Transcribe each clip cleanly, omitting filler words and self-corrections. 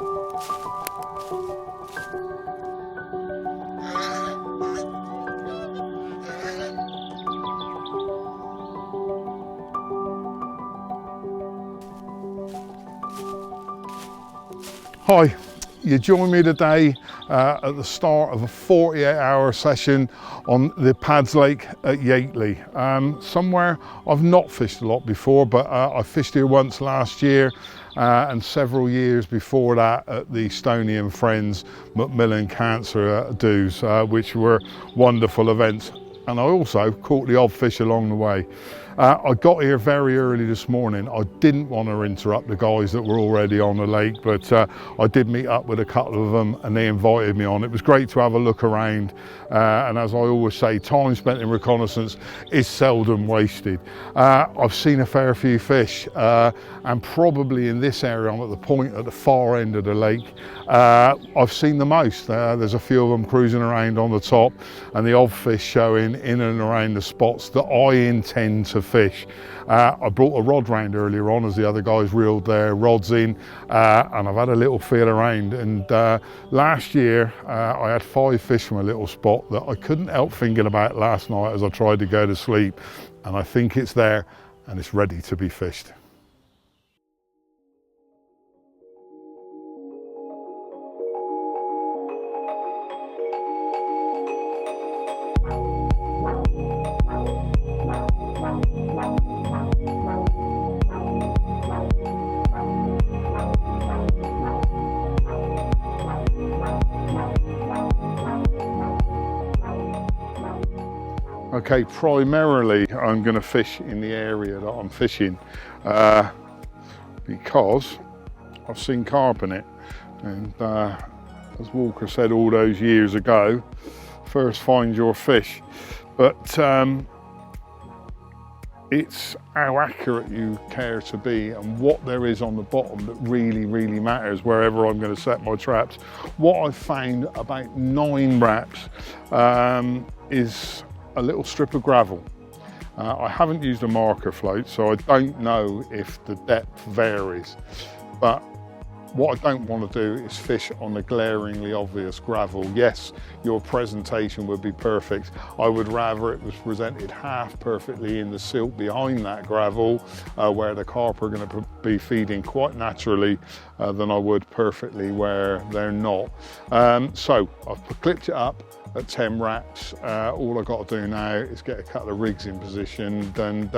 Hi, you join me today at the start of a 48-hour session on the Pads Lake at Yateley. Somewhere I've not fished a lot before, but I fished here once last year and several years before that at the Stoney and Friends Macmillan Cancer Do's, which were wonderful events. And I also caught the odd fish along the way. I got here very early this morning. I didn't want to interrupt the guys that were already on the lake, but I did meet up with a couple of them and they invited me on. It was great to have a look around, and as I always say, time spent in reconnaissance is seldom wasted. I've seen a fair few fish, and probably in this area, I'm at the point at the far end of the lake, I've seen the most. There's a few of them cruising around on the top and the odd fish showing in and around the spots that I intend to fish. I brought a rod round earlier on as the other guys reeled their rods in, and I've had a little feel around, and last year I had 5 fish from a little spot that I couldn't help thinking about last night as I tried to go to sleep, and I think it's there and it's ready to be fished. Okay, primarily I'm going to fish in the area that I'm fishing because I've seen carp in it, and as Walker said all those years ago, first find your fish, but it's how accurate you care to be and what there is on the bottom that really matters wherever I'm going to set my traps. What I've found about 9 wraps is a little strip of gravel. I haven't used a marker float, so I don't know if the depth varies, but what I don't want to do is fish on the glaringly obvious gravel. Yes, your presentation would be perfect. I would rather it was presented half perfectly in the silt behind that gravel, where the carp are going to be feeding quite naturally, than I would perfectly where they're not. So I've clipped it up at 10 wraps. All I've got to do now is get a couple of rigs in position and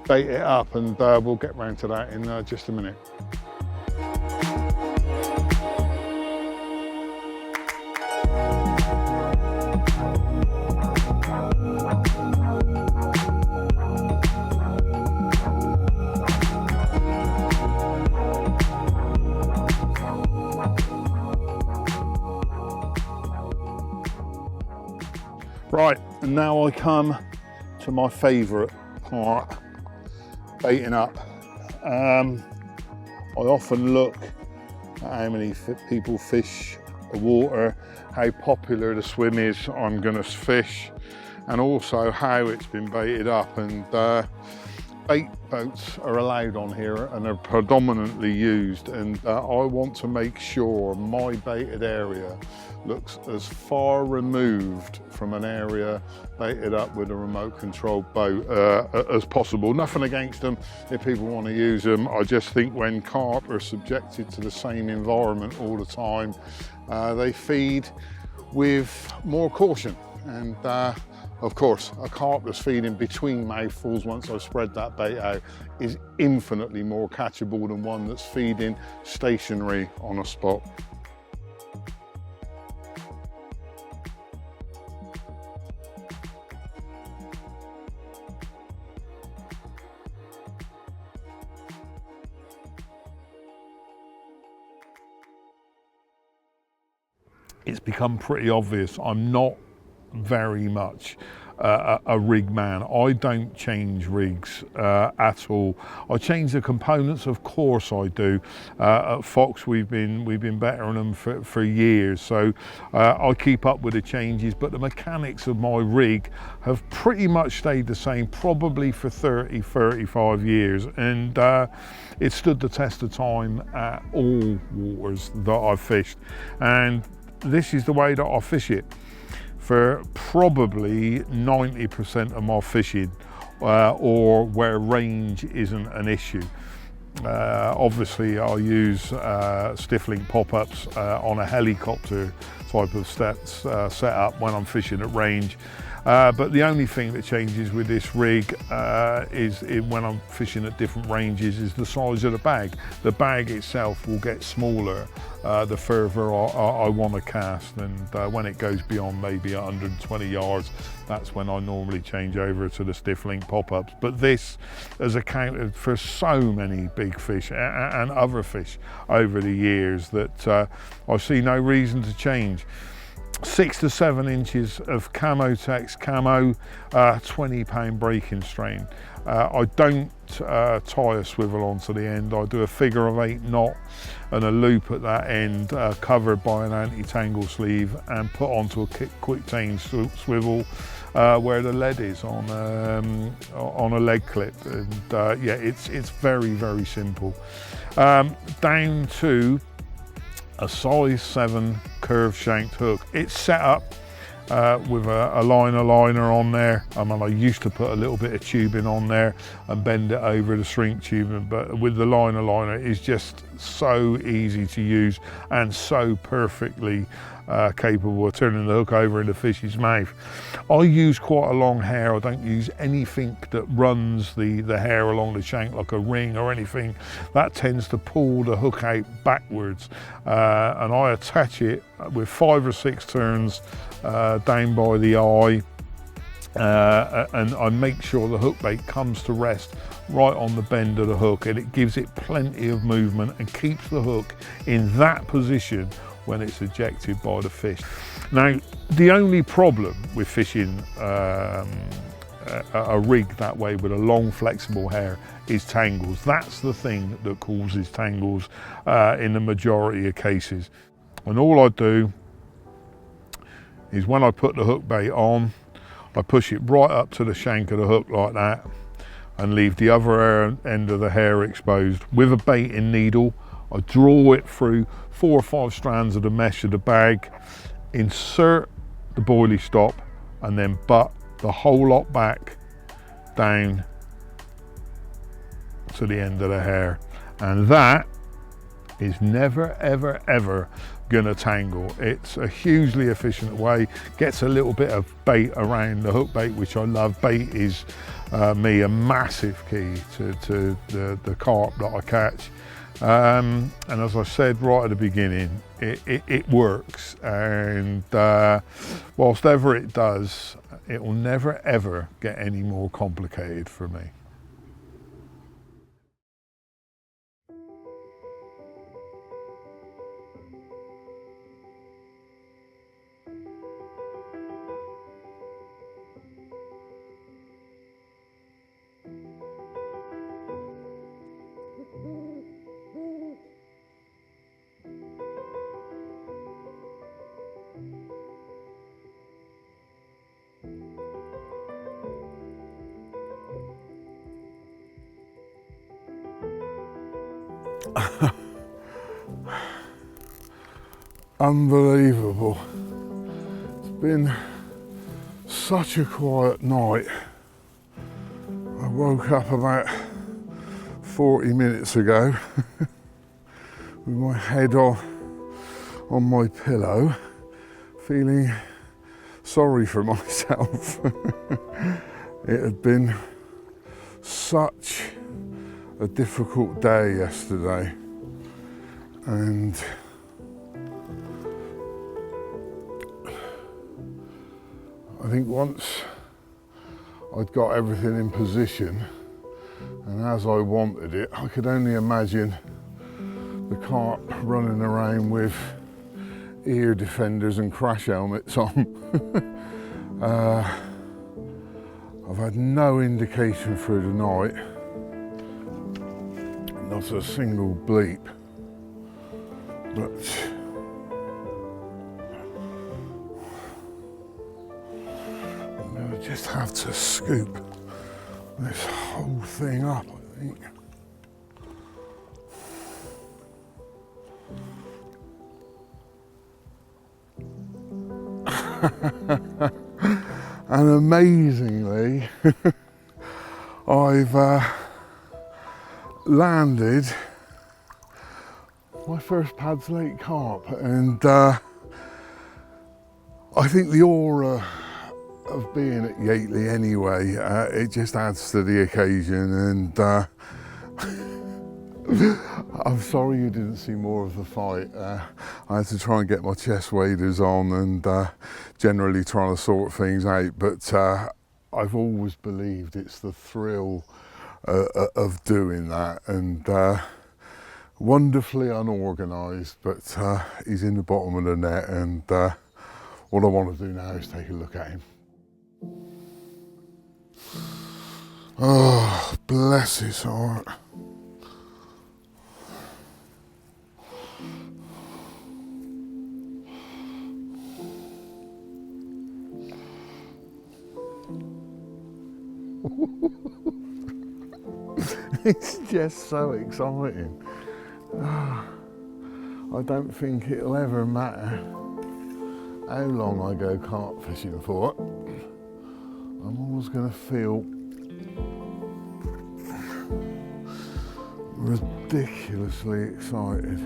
bait it up, and we'll get round to that in just a minute. Right, and now I come to my favourite part, baiting up. I often look at how many people fish the water, how popular the swim is I'm going to fish, and also how it's been baited up. And bait boats are allowed on here and are predominantly used, and I want to make sure my baited area looks as far removed from an area baited up with a remote controlled boat as possible. Nothing against them if people want to use them. I just think when carp are subjected to the same environment all the time, they feed with more caution. And of course, a carp that's feeding between mouthfuls once I've spread that bait out is infinitely more catchable than one that's feeding stationary on a spot. It's become pretty obvious I'm not very much a rig man. I don't change rigs at all. I change the components, of course I do. At Fox we've been bettering them for years, so I keep up with the changes, but the mechanics of my rig have pretty much stayed the same, probably for 35 years, and it stood the test of time at all waters that I've fished, and this is the way that I fish it for probably 90% of my fishing, or where range isn't an issue. Obviously I'll use stiff link pop-ups on a helicopter type of setup when I'm fishing at range. But the only thing that changes with this rig is when I'm fishing at different ranges is the size of the bag. The bag itself will get smaller the further I want to cast, and when it goes beyond maybe 120 yards, that's when I normally change over to the stiff link pop-ups. But this has accounted for so many big fish and other fish over the years that I see no reason to change. 6 to 7 inches of Camotex camo, 20-pound breaking strain. I don't tie a swivel onto the end. I do a figure of 8 knot and a loop at that end, covered by an anti-tangle sleeve, and put onto a quick tame swivel where the lead is on a leg clip. And yeah, it's very, very simple. Down to a size 7 curved shanked hook. It's set up with a liner on there. I mean, I used to put a little bit of tubing on there and bend it over the shrink tubing, but with the liner, it's just so easy to use and so perfectly capable of turning the hook over in the fish's mouth. I use quite a long hair. I don't use anything that runs the hair along the shank like a ring or anything. That tends to pull the hook out backwards, and I attach it with 5 or 6 turns down by the eye, and I make sure the hook bait comes to rest right on the bend of the hook, and it gives it plenty of movement and keeps the hook in that position when it's ejected by the fish. Now, the only problem with fishing a rig that way with a long flexible hair is tangles. That's the thing that causes tangles in the majority of cases. And all I do is when I put the hook bait on, I push it right up to the shank of the hook like that and leave the other end of the hair exposed. With a baiting needle, I draw it through 4 or 5 strands of the mesh of the bag, insert the boilie stop, and then butt the whole lot back down to the end of the hair. And that is never, ever, ever gonna tangle. It's a hugely efficient way, gets a little bit of bait around the hook bait, which I love. Bait is me a massive key to the carp that I catch. And as I said right at the beginning, it works, and whilst ever it does, it will never ever get any more complicated for me. Unbelievable. It's been such a quiet night. I woke up about 40 minutes ago with my head on my pillow, feeling sorry for myself. It had been such a difficult day yesterday, and I think once I'd got everything in position and as I wanted it, I could only imagine the carp running around with ear defenders and crash helmets on. I've had no indication through the night, not a single bleep, but I'm going to just have to scoop this whole thing up, I think. And amazingly, I've landed my first Pads Lake carp, and I think the aura of being at Yateley anyway, it just adds to the occasion, and I'm sorry you didn't see more of the fight. I had to try and get my chest waders on and generally trying to sort things out, but I've always believed it's the thrill of doing that, and wonderfully unorganised, but he's in the bottom of the net, and all I want to do now is take a look at him. Oh, bless his heart. It's just so exciting. I don't think it'll ever matter how long I go carp fishing for. I'm always going to feel ridiculously excited.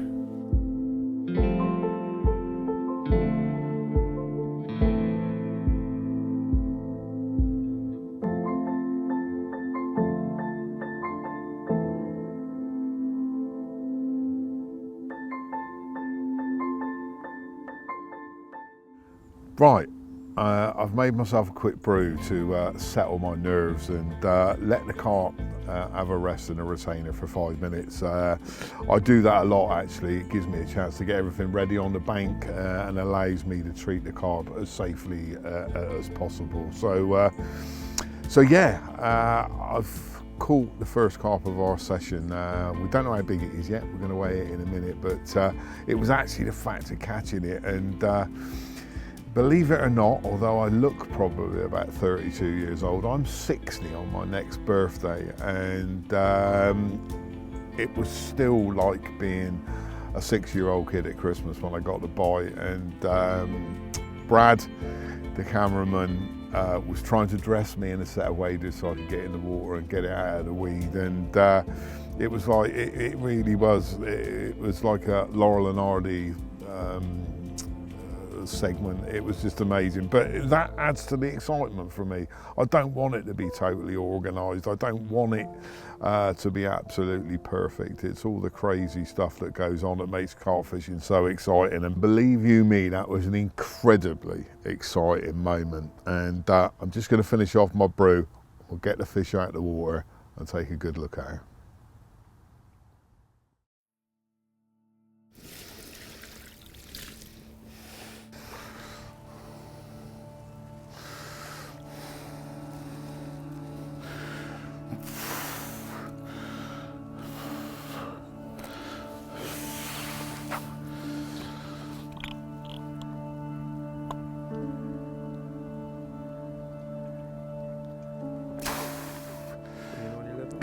Right, I've made myself a quick brew to settle my nerves and let the carp have a rest in a retainer for 5 minutes. I do that a lot actually. It gives me a chance to get everything ready on the bank and allows me to treat the carp as safely as possible. So yeah, I've caught the first carp of our session. We don't know how big it is yet. We're going to weigh it in a minute, but it was actually the fact of catching it, and believe it or not, although I look probably about 32 years old, I'm 60 on my next birthday, and it was still like being a 6-year-old kid at Christmas when I got the bite. And Brad, the cameraman, was trying to dress me in a set of waders so I could get in the water and get it out of the weed, and it was like, it really was, it was like a Laurel and Hardy segment. It was just amazing, but that adds to the excitement for me. I don't want it to be totally organised. I don't want it to be absolutely perfect. It's all the crazy stuff that goes on that makes carp fishing so exciting, and believe you me, that was an incredibly exciting moment. And I'm just going to finish off my brew. We'll get the fish out of the water and take a good look at her.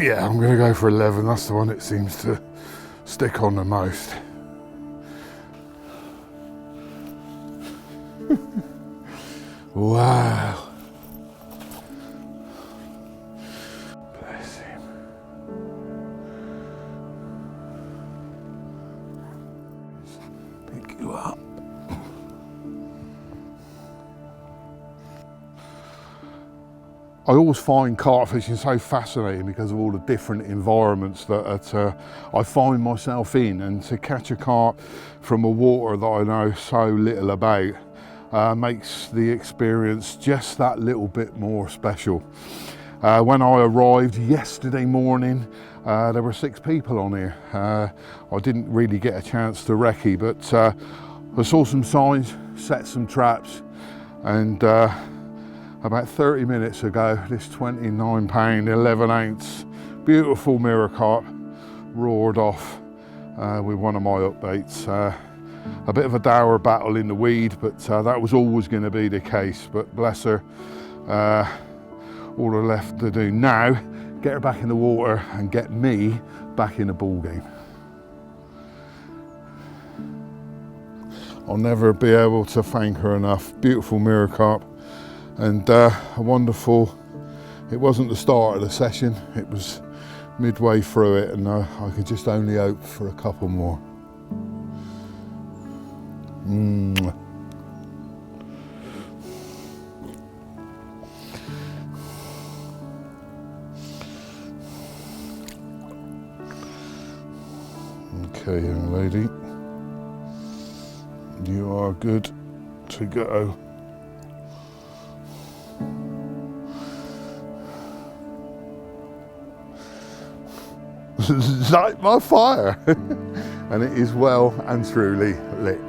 Yeah, I'm going to go for 11. That's the one that seems to stick on the most. Wow. Bless him. Pick you up. I always find carp fishing so fascinating because of all the different environments that I find myself in, and to catch a carp from a water that I know so little about makes the experience just that little bit more special. When I arrived yesterday morning, there were 6 people on here. I didn't really get a chance to recce, but I saw some signs, set some traps, and about 30 minutes ago. This 29-pound, 11-ounce, beautiful mirror carp roared off with one of my updates. A bit of a dour battle in the weed, but that was always going to be the case. But bless her, all there left to do now, get her back in the water and get me back in the ball game. I'll never be able to thank her enough. Beautiful mirror carp, and a wonderful, it wasn't the start of the session, it was midway through it, and I could just only hope for a couple more. Okay, young lady, you are good to go. Light my fire. And it is well and truly lit.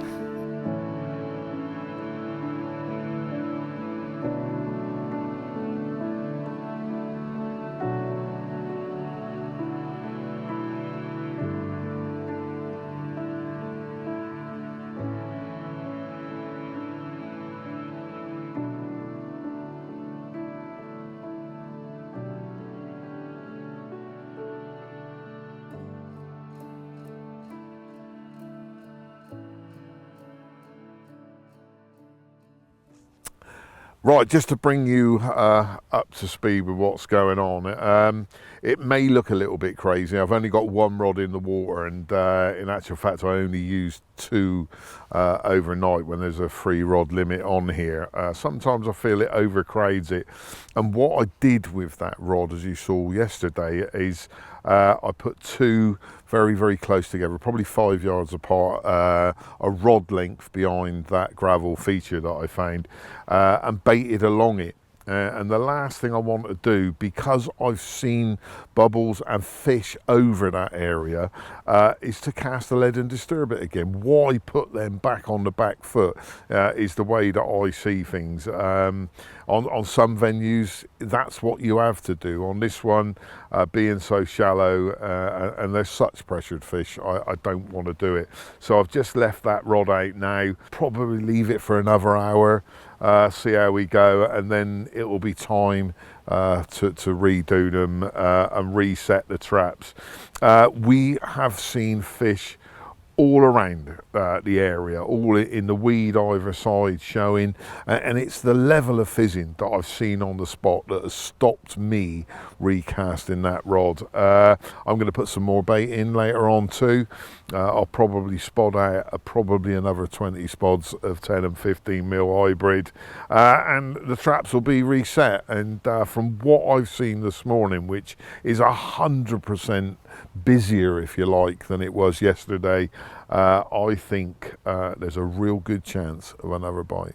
Right, just to bring you up to speed with what's going on, it may look a little bit crazy. I've only got one rod in the water, and in actual fact I only used 2 overnight when there's a 3 rod limit on here. Sometimes I feel it overcrowds it, and what I did with that rod, as you saw yesterday, is I put 2 very, very close together, probably 5 yards apart, a rod length behind that gravel feature that I found, and baited along it. And the last thing I want to do, because I've seen bubbles and fish over that area, is to cast the lead and disturb it again. Why put them back on the back foot is the way that I see things. On some venues, that's what you have to do. On this one, being so shallow and there's such pressured fish, I don't want to do it. So I've just left that rod out now, probably leave it for another hour, see how we go, and then it will be time to redo them and reset the traps. We have seen fish all around the area, all in the weed either side showing, and it's the level of fizzing that I've seen on the spot that has stopped me recasting that rod. I'm going to put some more bait in later on too. I'll probably spot out probably another 20 spods of 10 and 15 mil hybrid, and the traps will be reset. And from what I've seen this morning, which is 100% busier, if you like, than it was yesterday, I think there's a real good chance of another bite.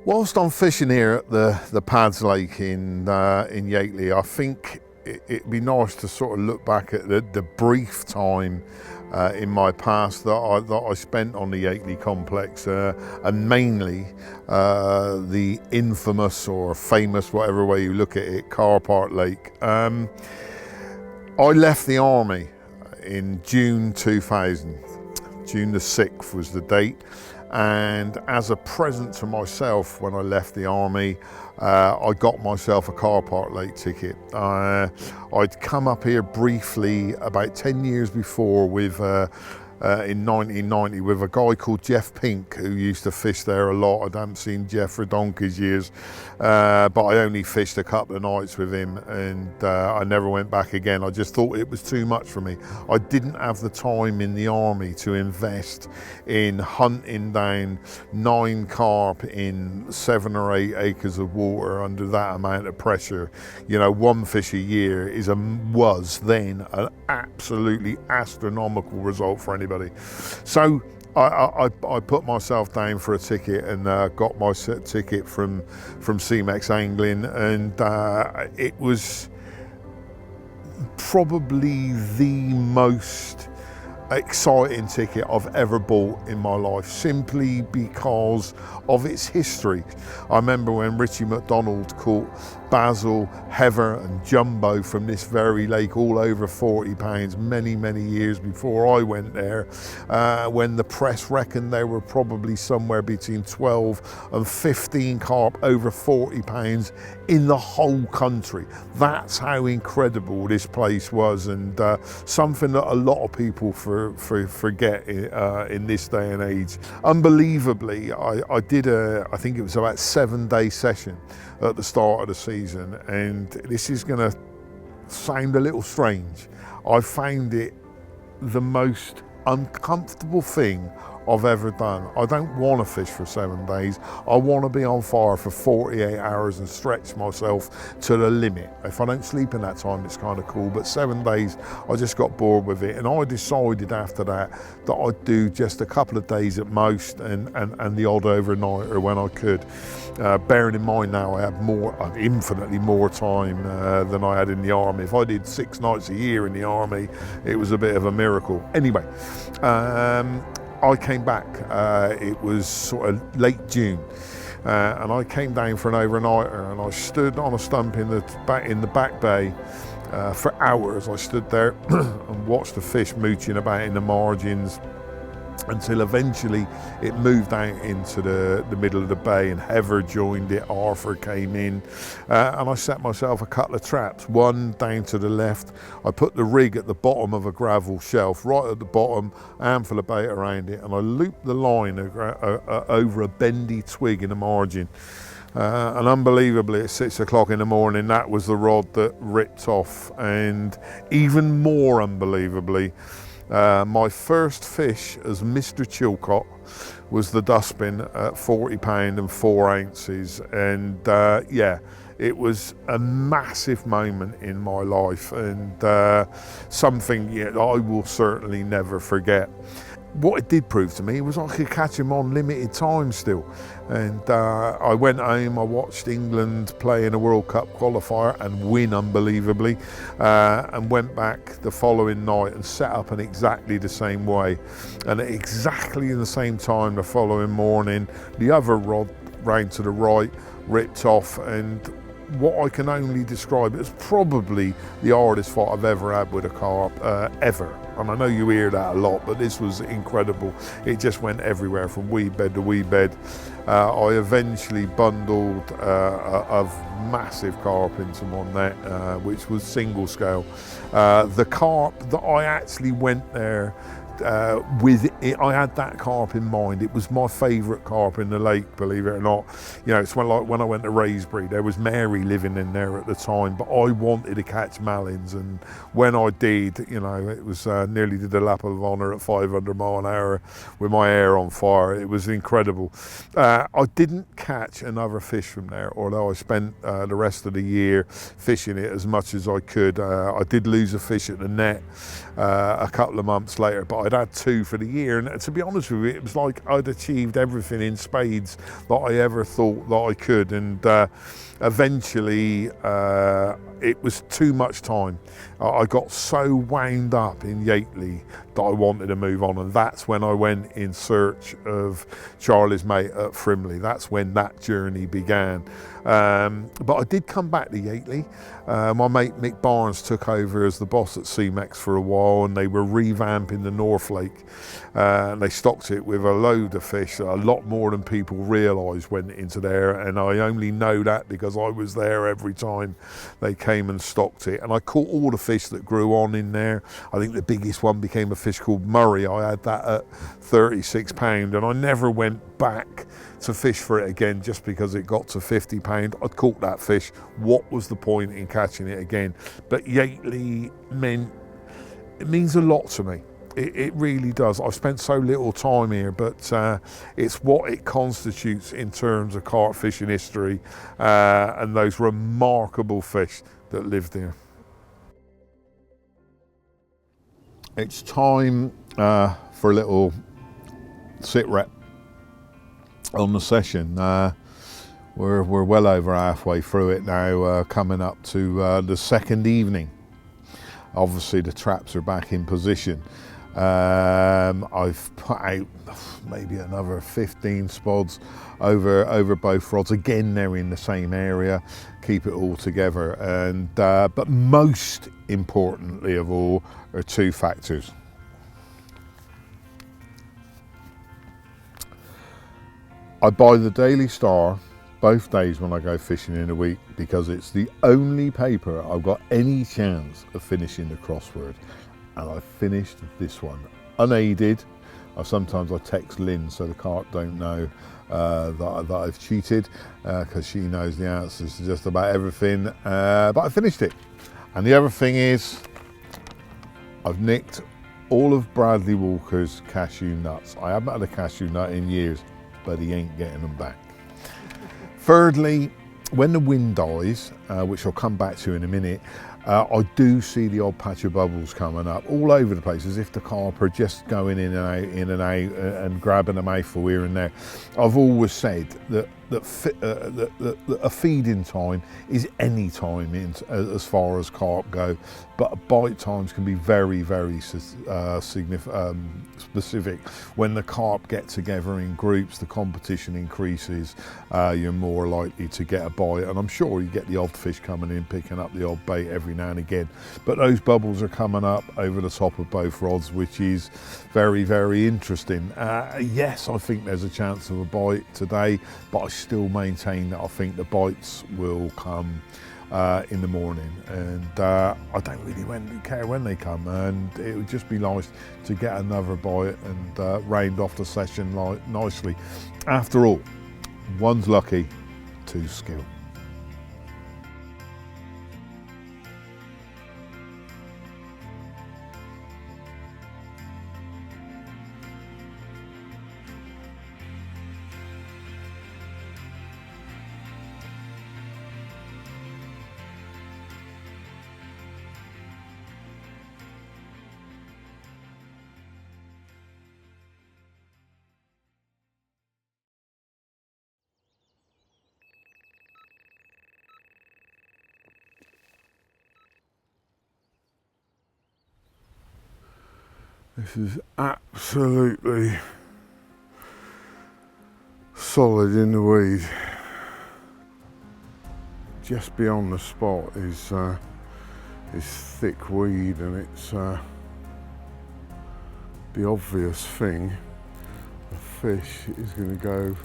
Whilst I'm fishing here at the Pads Lake in Yateley, I think it'd be nice to sort of look back at the brief time in my past that I spent on the Yateley complex, and mainly the infamous or famous, whatever way you look at it, Car Park Lake. I left the army in June 2000. June the 6th was the date. And as a present to myself when I left the army, I got myself a Car Park Lake ticket. I'd come up here briefly about 10 years before with in 1990 with a guy called Jeff Pink, who used to fish there a lot. I haven't seen Jeff for donkey's years, but I only fished a couple of nights with him, and I never went back again. I just thought it was too much for me. I didn't have the time in the army to invest in hunting down 9 carp in 7 or 8 acres of water under that amount of pressure. You know, 1 fish a year was then an absolutely astronomical result for anybody. So I put myself down for a ticket and got my ticket from CMEX Angling, and it was probably the most exciting ticket I've ever bought in my life, simply because of its history. I remember when Richie McDonald caught basil, heather and jumbo from this very lake, all over 40 pounds, many years before I went there, when the press reckoned there were probably somewhere between 12 and 15 carp over 40 pounds in the whole country. That's how incredible this place was, and something that a lot of people forget in this day and age. Unbelievably, I did I think it was about 7-day session at the start of the season, and this is going to sound a little strange. I found it the most uncomfortable thing I've ever done. I don't want to fish for 7 days. I want to be on fire for 48 hours and stretch myself to the limit. If I don't sleep in that time, it's kind of cool, but 7 days, I just got bored with it, and I decided after that I'd do just a couple of days at most, and the odd overnighter when I could. Bearing in mind now I have infinitely more time than I had in the army. If I did 6 nights a year in the army, it was a bit of a miracle. Anyway, I came back, it was sort of late June, and I came down for an overnighter, and I stood on a stump in the back bay for hours. I stood there and watched the fish mooching about in the margins, until eventually it moved out into the middle of the bay, and Heather joined it, Arthur came in, and I set myself a couple of traps, one down to the left. I put the rig at the bottom of a gravel shelf, right at the bottom, handful of bait around it, and I looped the line over a bendy twig in the margin. And unbelievably, at 6 o'clock in the morning, that was the rod that ripped off. And even more unbelievably, my first fish as Mr. Chilcott was the dustbin at 40 pound and 4 ounces, and yeah, it was a massive moment in my life, and something I will certainly never forget. What it did prove to me was I could catch him on limited time still. And I went home, I watched England play in a World Cup qualifier and win unbelievably, and went back the following night and set up in exactly the same way. And at exactly the same time the following morning, the other rod round to the right ripped off, and what I can only describe as probably the hardest fight I've ever had with a carp, ever. And I know you hear that a lot, but this was incredible. It just went everywhere from weed bed to weed bed. I eventually bundled a massive carp into my net, which was single scale. The carp that I actually went there with it, I had that carp in mind. It was my favourite carp in the lake, believe it or not. You know, it's when I went to Raisbury, there was Mary living in there at the time, but I wanted to catch malins, and when I did, you know, it was nearly did the lap of honour at 500 mile an hour with my hair on fire. It was incredible. I didn't catch another fish from there, although I spent the rest of the year fishing it as much as I could. I did lose a fish at the net a couple of months later, but I'd had 2 for the year, and to be honest with you, it was like I'd achieved everything in spades that I ever thought that I could, and eventually it was too much time. I got so wound up in Yateley that I wanted to move on, and that's when I went in search of Charlie's mate at Frimley. That's when that journey began. But I did come back to Yateley. My mate Mick Barnes took over as the boss at CMEX for a while, and they were revamping the North Lake. And they stocked it with a load of fish, a lot more than people realise went into there, and I only know that because I was there every time they came and stocked it. And I caught all the fish that grew on in there. I think the biggest one became a fish called Murray. I had that at 36 pound, and I never went back to fish for it again just because it got to 50 pound. I'd caught that fish. What was the point in catching it again? But Yateley means a lot to me. It really does. I've spent so little time here, but it's what it constitutes in terms of carp fishing history, and those remarkable fish that lived here. It's time for a little sitrep on the session. We're well over halfway through it now, coming up to the second evening. Obviously the traps are back in position. I've put out maybe another 15 spods over both rods. Again, they're in the same area, keep it all together. And but most importantly of all are two factors. I buy the Daily Star both days when I go fishing in a week because it's the only paper I've got any chance of finishing the crossword. And I finished this one unaided. Sometimes I text Lynn so the carp don't know that I've cheated because she knows the answers to just about everything. But I finished it. And the other thing is I've nicked all of Bradley Walker's cashew nuts. I haven't had a cashew nut in years, but he ain't getting them back. Thirdly, when the wind dies, which I'll come back to in a minute, I do see the odd patch of bubbles coming up all over the place, as if the carp are just going in and out, and grabbing a mouthful here and there. I've always said that a feeding time is any time as far as carp go, but bite times can be very, very specific. When the carp get together in groups, the competition increases, you're more likely to get a bite, and I'm sure you get the odd fish coming in, picking up the odd bait every now and again, but those bubbles are coming up over the top of both rods, which is very, very interesting. Yes, I think there's a chance of a bite today, but I still maintain that I think the bites will come in the morning, and I don't really care when they come, and it would just be nice to get another bite and round off the session nicely. After all, one's lucky, two's skill. This is absolutely solid in the weed. Just beyond the spot is thick weed, and it's the obvious thing a fish is going to go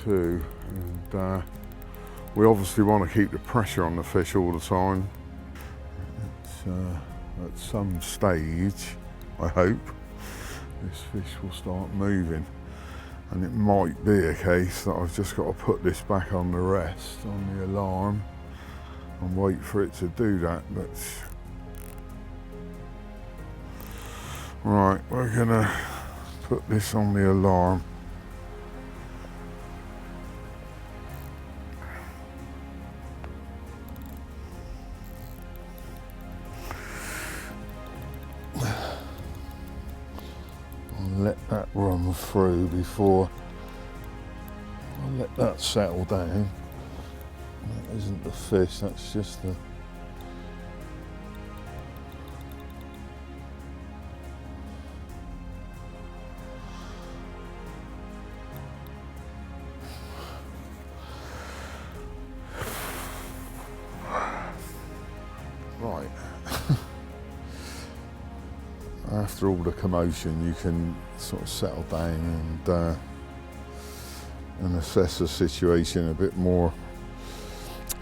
to, and we obviously want to keep the pressure on the fish all the time. At some stage, I hope, this fish will start moving, and it might be a case that I've just got to put this back on the rest, on the alarm, and wait for it to do that. But right, we're gonna put this on the alarm. Let that run through before I let that settle down. That isn't the fish, that's just the right. After all the commotion, you can sort of settle down and assess the situation in a bit more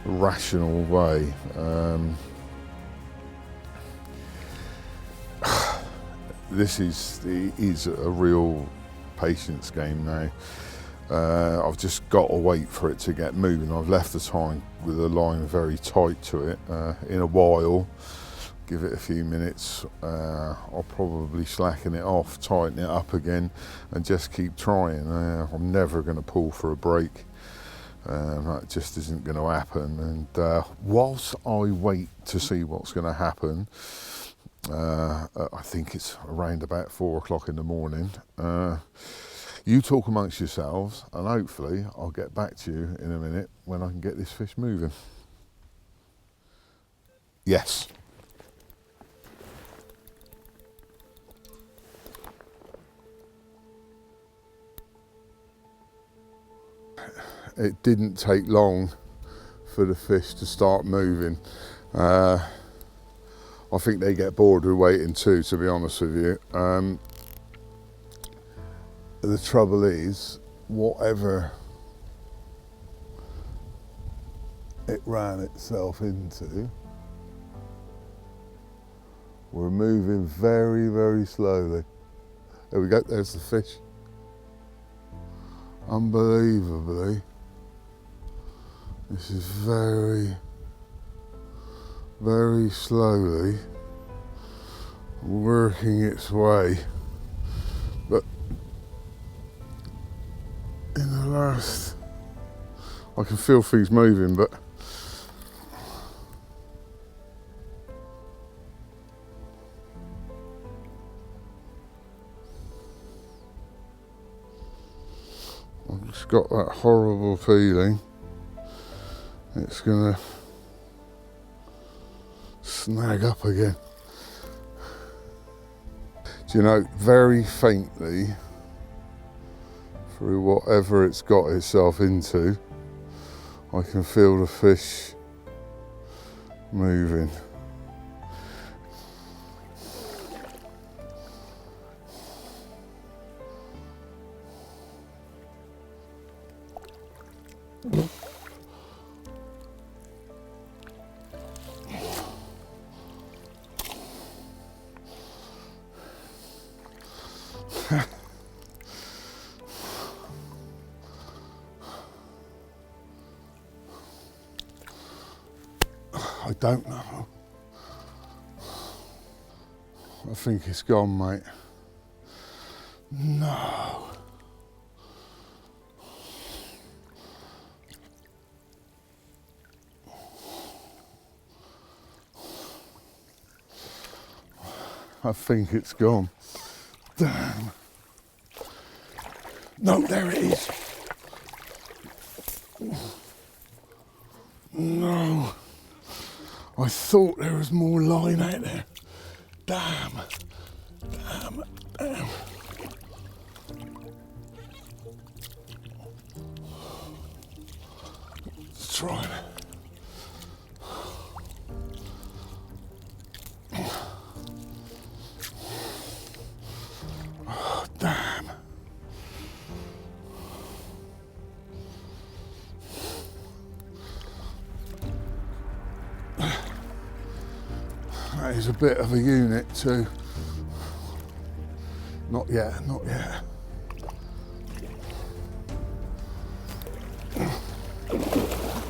rational way. This is a real patience game now. I've just got to wait for it to get moving. I've left the time with the line very tight to it. In a while, give it a few minutes, I'll probably slacken it off, tighten it up again, and just keep trying. I'm never going to pull for a break. That just isn't going to happen. And whilst I wait to see what's going to happen, I think it's around about 4 o'clock in the morning. You talk amongst yourselves, and hopefully I'll get back to you in a minute when I can get this fish moving. Yes. it didn't take long for the fish to start moving. I think they get bored with waiting too, to be honest with you. The trouble is, whatever it ran itself into, we're moving very, very slowly. There we go, there's the fish. Unbelievably, this is very, very slowly working its way. But in the last, I can feel things moving, but I've just got that horrible feeling it's gonna snag up again. Do you know, very faintly, through whatever it's got itself into, I can feel the fish moving. I don't know. I think it's gone, mate. No. I think it's gone. Damn. No, there it is. No. I thought there was more line out there. Damn. Damn. Damn. Let's try it. Oh, damn. That is a bit of a unit too. Not yet, not yet.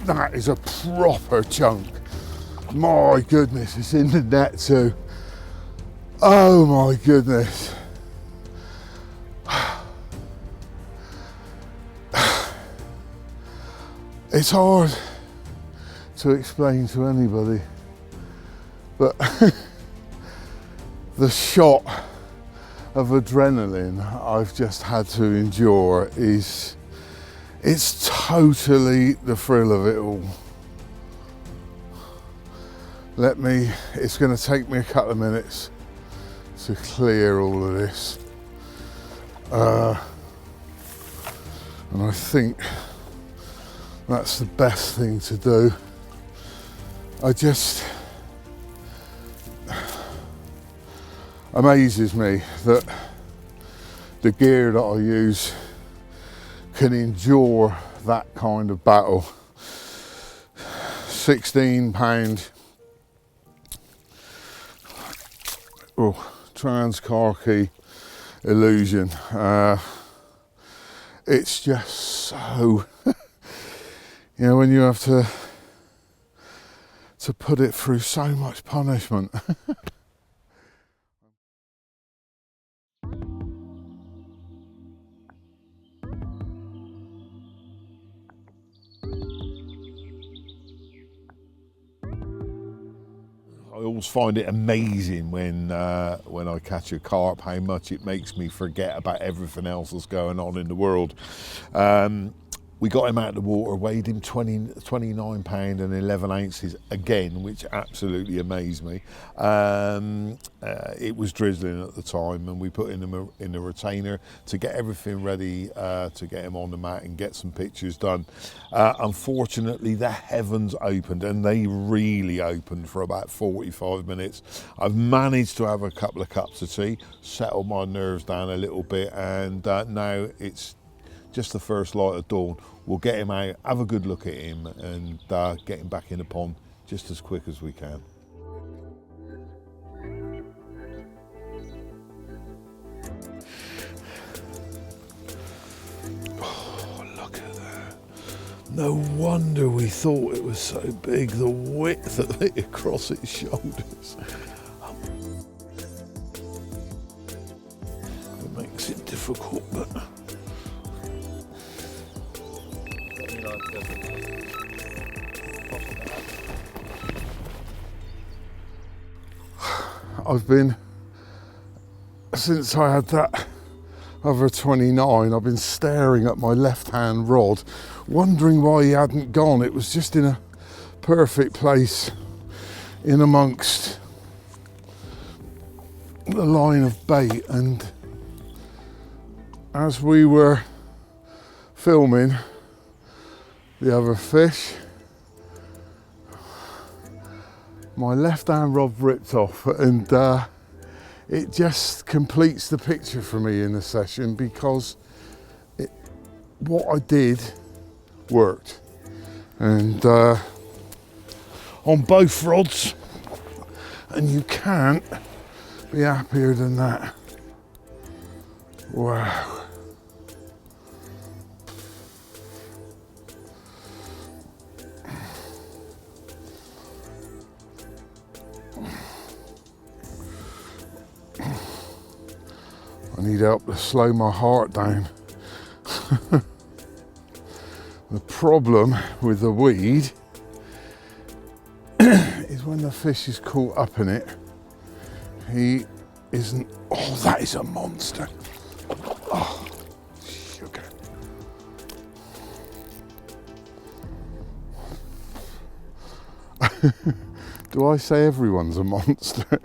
That is a proper chunk. My goodness, it's in the net too. Oh my goodness. It's hard to explain to anybody, but the shot of adrenaline I've just had to endure it's totally the thrill of it all. It's going to take me a couple of minutes to clear all of this. And I think that's the best thing to do. Amazes me that the gear that I use can endure that kind of battle. 16-pound trans car key illusion. It's just so, you know, when you have to put it through so much punishment. I always find it amazing when I catch a carp, how much it makes me forget about everything else that's going on in the world. We got him out of the water, weighed him 29 pound and 11 ounces again, which absolutely amazed me. It was drizzling at the time, and we put him in a retainer to get everything ready to get him on the mat and get some pictures done. Unfortunately, the heavens opened, and they really opened for about 45 minutes. I've managed to have a couple of cups of tea, settled my nerves down a little bit, and now it's just the first light of dawn. We'll get him out, have a good look at him, and get him back in the pond just as quick as we can. Oh, look at that. No wonder we thought it was so big, the width of it across its shoulders. It makes it difficult, but I've been, since I had that other 29, I've been staring at my left-hand rod, wondering why he hadn't gone. It was just in a perfect place in amongst the line of bait, and as we were filming the other fish, my left-hand rod ripped off, and it just completes the picture for me in the session, because what I did worked, and on both rods, and you can't be happier than that. Wow. I need help to slow my heart down. The problem with the weed is when the fish is caught up in it, he isn't. Oh, that is a monster. Oh, sugar. Do I say everyone's a monster?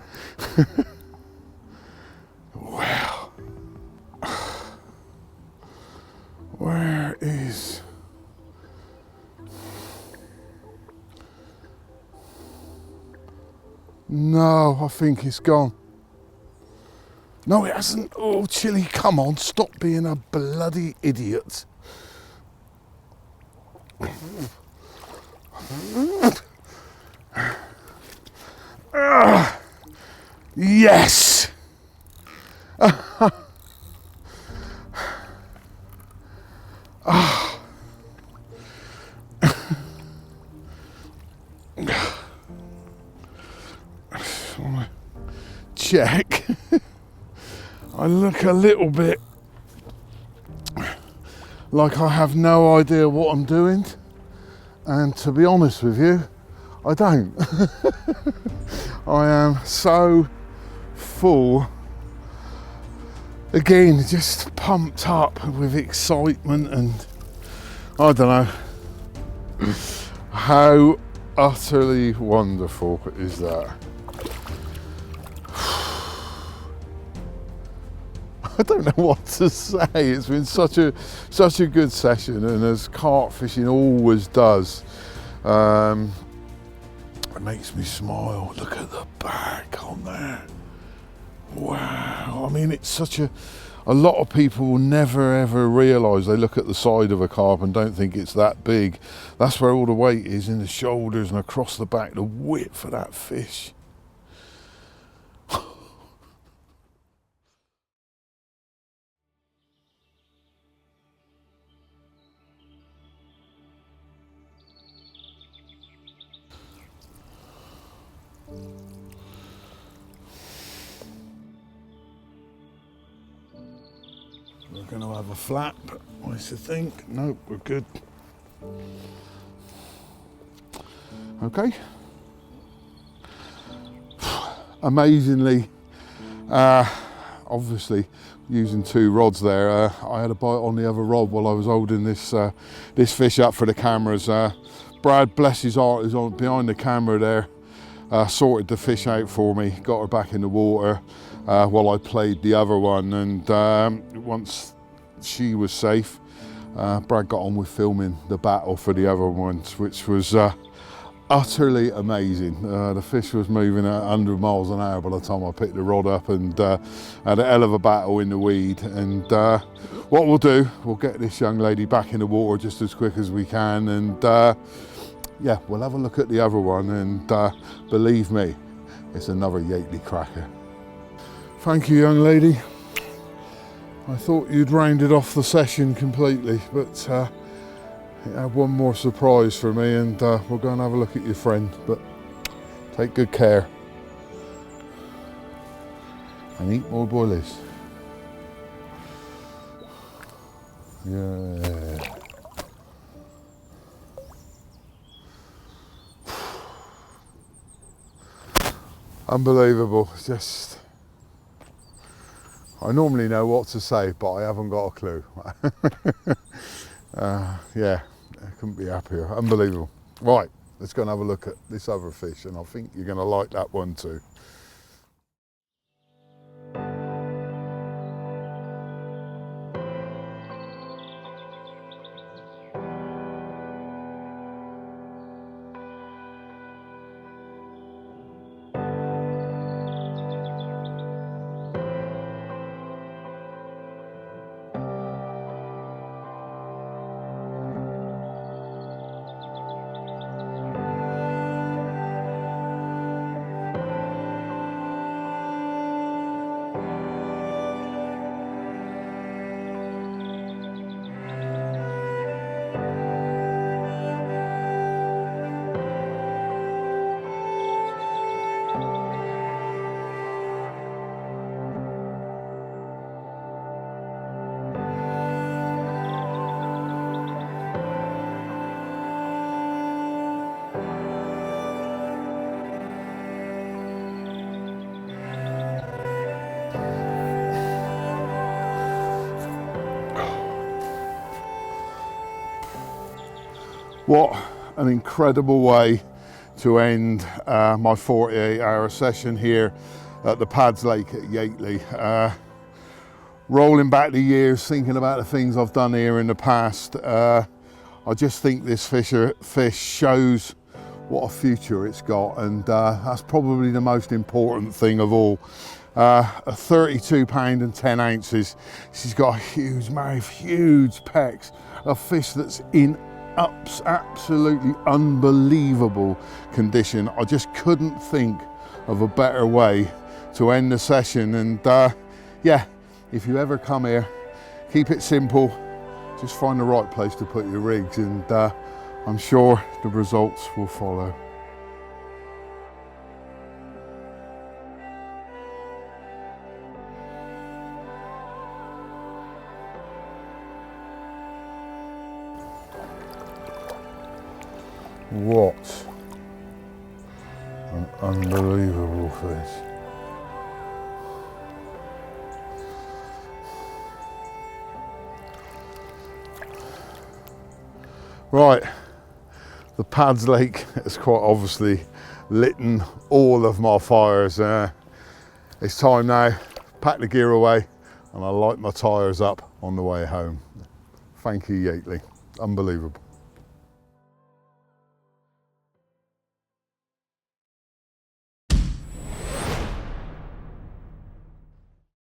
Wow. Where is... No, I think it's gone. No, it hasn't. Oh, Chilly, come on, stop being a bloody idiot. Yes! Check. I look a little bit like I have no idea what I'm doing, and to be honest with you, I don't. I am so full, again, just pumped up with excitement, and I don't know, how utterly wonderful is that? I don't know what to say. It's been such a good session, and as carp fishing always does, it makes me smile. Look at the back on there. Wow. I mean, it's such a lot of people will never ever realise. They look at the side of a carp and don't think it's that big. That's where all the weight is, in the shoulders and across the back, the width of that fish. We're going to have a flap, I used to think. Nope, we're good. Okay. Amazingly, obviously, using 2 rods there. I had a bite on the other rod while I was holding this this fish up for the cameras. Brad, bless his heart, is on behind the camera there, sorted the fish out for me, got her back in the water while I played the other one, and once she was safe, Brad got on with filming the battle for the other ones, which was utterly amazing. The fish was moving at 100 miles an hour by the time I picked the rod up, and had a hell of a battle in the weed. And what we'll do, we'll get this young lady back in the water just as quick as we can, and yeah, we'll have a look at the other one, and believe me, it's another Yateley cracker. Thank you, young lady. I thought you'd rounded off the session completely, but it had one more surprise for me, and we'll go and have a look at your friend, but take good care and eat more boilies. Yeah. Unbelievable. Just, I normally know what to say, but I haven't got a clue. Yeah, I couldn't be happier. Unbelievable. Right, let's go and have a look at this other fish, and I think you're going to like that one too. What an incredible way to end my 48-hour session here at the Pads Lake at Yateley. Rolling back the years, thinking about the things I've done here in the past, I just think this fish shows what a future it's got, and that's probably the most important thing of all. A 32 pound and 10 ounces. She's got a huge mouth, huge pecs, a fish that's in absolutely unbelievable condition. I just couldn't think of a better way to end the session, and yeah, if you ever come here, keep it simple, just find the right place to put your rigs, and I'm sure the results will follow. What an unbelievable fish. Right, the Pads Lake has quite obviously lit all of my fires. It's time now, pack the gear away, and I light my tyres up on the way home. Thank you, Yateley. Unbelievable.